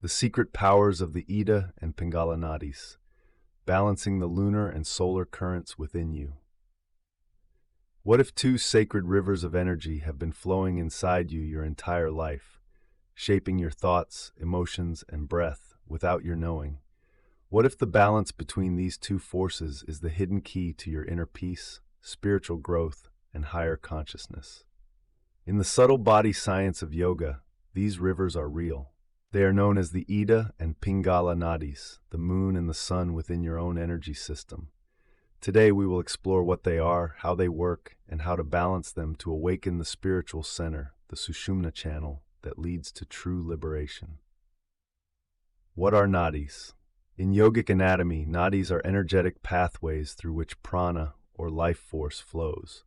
The secret powers of the Ida and Pingala Nāḍīs, balancing the lunar and solar currents within you. What if two sacred rivers of energy have been flowing inside you your entire life, shaping your thoughts, emotions, and breath without your knowing? What if the balance between these two forces is the hidden key to your inner peace, spiritual growth, and higher consciousness? In the subtle body science of yoga, these rivers are real. They are known as the Ida and Pingala Nāḍīs, the moon and the sun within your own energy system. Today we will explore what they are, how they work, and how to balance them to awaken the spiritual center, the Sushumna channel, that leads to true liberation. What are Nāḍīs? In yogic anatomy, Nāḍīs are energetic pathways through which prāṇa, or life force, flows.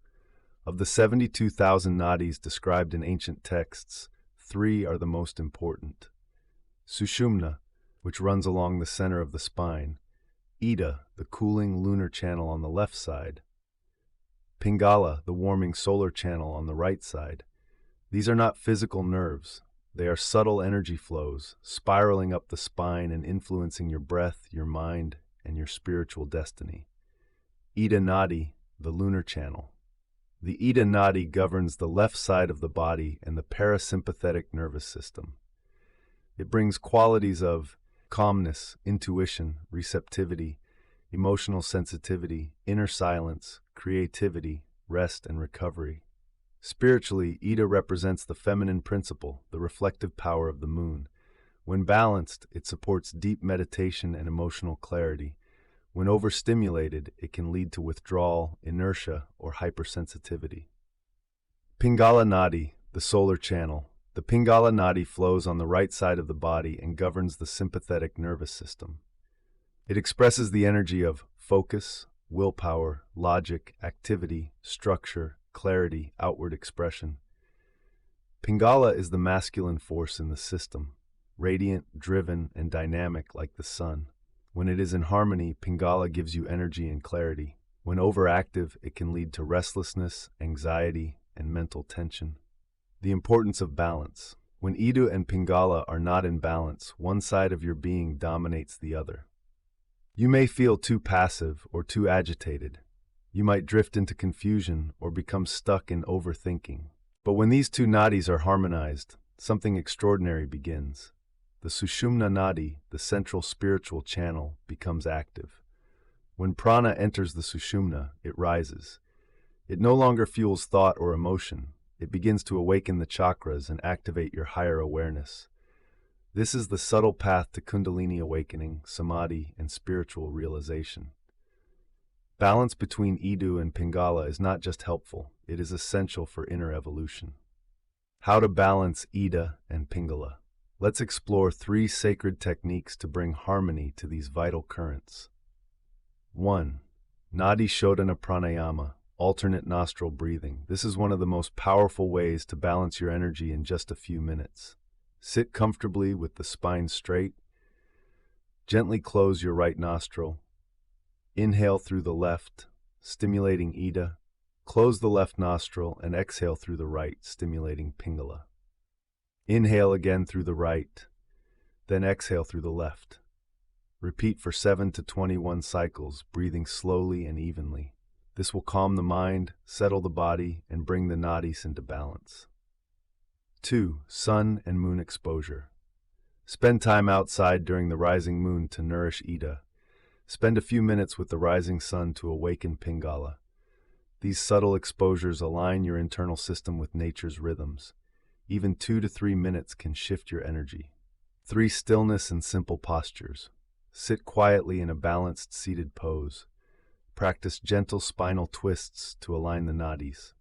Of the 72,000 Nāḍīs described in ancient texts, 3 are the most important. Sushumna, which runs along the center of the spine. Ida, the cooling lunar channel on the left side. Pingala, the warming solar channel on the right side. These are not physical nerves. They are subtle energy flows, spiraling up the spine and influencing your breath, your mind, and your spiritual destiny. Ida Nāḍī, the lunar channel. The Ida Nāḍī governs the left side of the body and the parasympathetic nervous system. It brings qualities of calmness, intuition, receptivity, emotional sensitivity, inner silence, creativity, rest, and recovery. Spiritually, Ida represents the feminine principle, the reflective power of the moon. When balanced, it supports deep meditation and emotional clarity. When overstimulated, it can lead to withdrawal, inertia, or hypersensitivity. Pingala Nāḍī, the solar channel. The Pingala Nāḍī flows on the right side of the body and governs the sympathetic nervous system. It expresses the energy of focus, willpower, logic, activity, structure, clarity, outward expression. Pingala is the masculine force in the system, radiant, driven, and dynamic like the sun. When it is in harmony, Pingala gives you energy and clarity. When overactive, it can lead to restlessness, anxiety, and mental tension. The importance of balance. When Ida and Pingala are not in balance, one side of your being dominates the other. You may feel too passive or too agitated. You might drift into confusion or become stuck in overthinking. But when these two Nāḍīs are harmonized, something extraordinary begins. The Sushumna Nāḍī, the central spiritual channel, becomes active. When prāṇa enters the Sushumna, it rises. It no longer fuels thought or emotion. It begins to awaken the chakras and activate your higher awareness. This is the subtle path to Kundalini awakening, samadhi, and spiritual realization. Balance between Ida and Pingala is not just helpful, it is essential for inner evolution. How to balance Ida and Pingala. Let's explore 3 sacred techniques to bring harmony to these vital currents. 1. Nāḍī Shodhana Pranayama, alternate nostril breathing. This is one of the most powerful ways to balance your energy in just a few minutes. Sit comfortably with the spine straight. Gently close your right nostril. Inhale through the left, stimulating Ida. Close the left nostril and exhale through the right, stimulating Pingala. Inhale again through the right, then exhale through the left. Repeat for 7 to 21 cycles, breathing slowly and evenly. This will calm the mind, settle the body, and bring the Nāḍīs into balance. 2. Sun and moon exposure. Spend time outside during the rising moon to nourish Ida. Spend a few minutes with the rising sun to awaken Pingala. These subtle exposures align your internal system with nature's rhythms. Even 2 to 3 minutes can shift your energy. 3. Stillness and simple postures. Sit quietly in a balanced seated pose. Practice gentle spinal twists to align the Nāḍīs.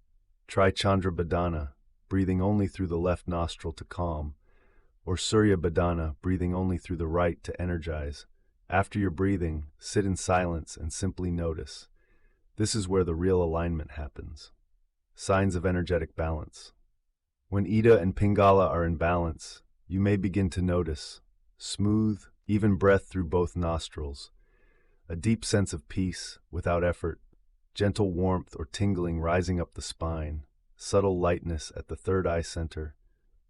Try Chandra Badana, breathing only through the left nostril to calm, or Surya Badana, breathing only through the right to energize. After your breathing, sit in silence and simply notice. This is where the real alignment happens. Signs of energetic balance. When Ida and Pingala are in balance, you may begin to notice smooth, even breath through both nostrils, a deep sense of peace without effort, gentle warmth or tingling rising up the spine, subtle lightness at the third eye center,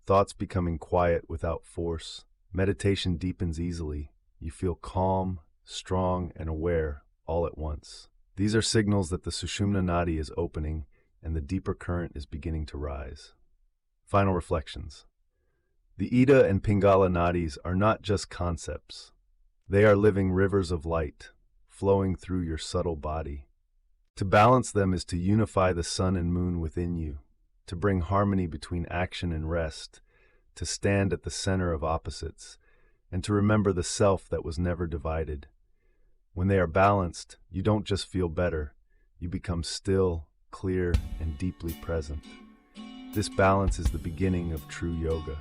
thoughts becoming quiet without force, Meditation deepens easily. You feel calm, strong, and aware all at once. These are signals that the Sushumna Nāḍī is opening and the deeper current is beginning to rise. Final reflections. The Ida and Pingala Nāḍīs are not just concepts. They are living rivers of light, flowing through your subtle body. To balance them is to unify the sun and moon within you, to bring harmony between action and rest, to stand at the center of opposites, and to remember the self that was never divided. When they are balanced, you don't just feel better, you become still, clear, and deeply present. This balance is the beginning of true yoga.